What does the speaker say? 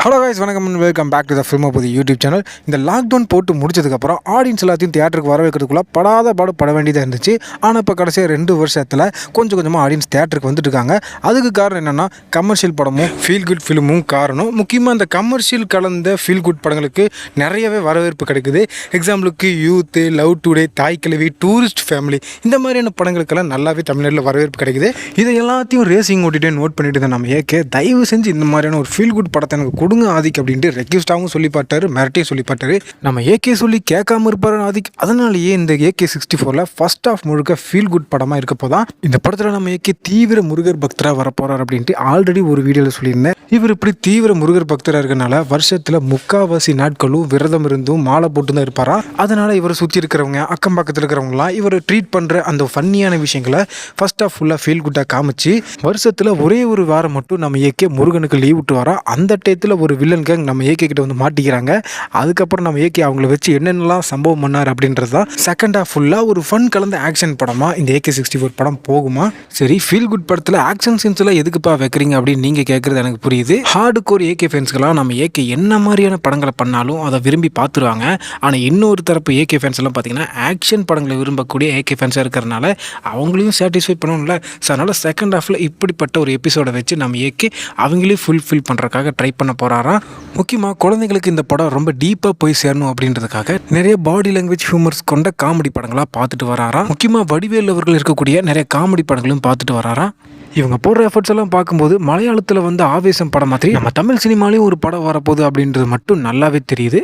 Hello guys, வணக்கம் and welcome back to the film of the YouTube channel. இந்த lockdown போட்டு முடிச்சதுக்கப்புறம் audience எல்லாத்தையும் தியேட்டருக்கு வர வைக்கிறதுக்குள்ள பட வேண்டியதாக இருந்துச்சு. ஆனால் இப்போ கடைசியாக 2 வருஷத்தில் கொஞ்சம் கொஞ்சமாக ஆடியன்ஸ் தியேட்டருக்கு வந்துட்டு இருக்காங்க. அதுக்கு காரணம் என்னென்னா கமர்ஷியல் படமும் ஃபீல் குட் ஃபிலிமும் காரணம். முக்கியமாக இந்த கமர்ஷியல் கலந்த ஃபீல் குட் படங்களுக்கு நிறையவே வரவேற்பு கிடைக்குது. எக்ஸாம்பிளுக்கு யூத்து, லவ் டுடே, தாய் கிழவி, டூரிஸ்ட் ஃபேமிலி இந்த மாதிரியான படங்களுக்கெல்லாம் நல்லாவே தமிழ்நாட்டில் வரவேற்பு கிடைக்குது. இதை எல்லாத்தையும் ரேசிங் ஓட்டிகிட்டே நோட் பண்ணிட்டு தான் நம்ம தயவு செஞ்சு இந்த மாதிரியான ஒரு ஃபீல் குட் படத்தை எனக்கு கொடுங்க ஆதிக் அப்படின்ட்டு ரெக்வெஸ்டாகவும் சொல்லி பார்த்தாரு, மிரட்டியும் சொல்லி பார்த்தாரு. நம்ம சொல்லி கேட்காம இருப்பாரு ஆதிக். அதனாலேயே இந்த AK64 ஃபர்ஸ்ட் ஆஃப் முழுக்க ஃபீல் குட் படமாக இருக்க போதான். இந்த படத்தில் நம்ம தீவிர முருகர் பக்தராக வரப்போறார் அப்படின்ட்டு ஆல்ரெடி ஒரு வீடியோவில் சொல்லியிருந்தேன். இவர் இப்படி தீவிர முருகர் பக்தராக இருக்கனால வருஷத்தில் 3/4 நாட்களும் விரதம் இருந்தும் மாலை போட்டு தான் இருப்பாரா. அதனால இவரை சுற்றி இருக்கிறவங்க, அக்கம் பக்கத்தில் இருக்கிறவங்களாம் இவரை ட்ரீட் பண்ணுற அந்த ஃபன்னியான விஷயங்களை ஃபர்ஸ்ட் ஆஃப் ஃபுல்லாக ஃபீல் குட்டாக காமிச்சு வருஷத்தில் ஒரே ஒரு வாரம் மட்டும் நம்ம முருகனுக்கு லீவ் விட்டு வரா. அந்த டயத்தில் ஒரு வில்லன் கேங் நம்ம கிட்ட வந்து மாட்டிக்கிறாங்க. அதுக்கப்புறம் நம்ம அவங்கள வச்சு என்னென்னலாம் சம்பவம் பண்ணார் அப்படின்றது தான் செகண்ட் ஹாஃப் ஃபுல்லாக ஒரு ஃபன் கலந்த ஆக்ஷன் படமாக இந்த AK64 படம் போகுமா. சரி, ஃபீல் குட் படத்தில் ஆக்ஷன் சீன்ஸ்லாம் எதுக்குப்பா வைக்கிறீங்க அப்படின்னு நீங்கள் கேட்குறது எனக்கு புரியுது. ஹார்டு கோர் AK ஃபேன்ஸ்க்கெல்லாம் நம்ம என்ன மாதிரியான படங்களை பண்ணாலும் அதை விரும்பி பார்த்துருவாங்க. ஆனால் இன்னொரு தரப்பு AK ஃபேன்ஸ் எல்லாம் பார்த்தீங்கன்னா ஆக்ஷன் படங்களை விரும்பக்கூடிய AK ஃபேன்ஸாக இருக்கிறனால அவங்களையும் சாட்டிஸ்ஃபை பண்ணணும்ல. ஸோ அதனால் செகண்ட் ஹாஃபில் இப்படிப்பட்ட ஒரு எபிசோடை வச்சு நம்ம அவங்களையும் ஃபுல்ஃபில் பண்ணுறதுக்காக ட்ரை பண்ண போகிறாராம். முக்கியமாக குழந்தைங்களுக்கு இந்த படம் ரொம்ப டீப்பாக போய் சேரணும் அப்படின்றதுக்காக நிறைய பாடி லாங்குவேஜ் ஹியூமர்ஸ் கொண்ட காமெடி படங்களாக பார்த்துட்டு வராராம். முக்கியமாக வடிவேல் அவர்கள் இருக்கக்கூடிய நிறைய காமெடி படங்களும் பார்த்துட்டு வராராம். இவங்க போடுற எஃபர்ட்ஸ் எல்லாம் பார்க்கும்போது மலையாளத்தில் வந்து ஆவேசம் படம் மாதிரி நம்ம தமிழ் சினிமாலேயும் ஒரு படம் வரப்போகுது அப்படின்றது மட்டும் நல்லாவே தெரியுது.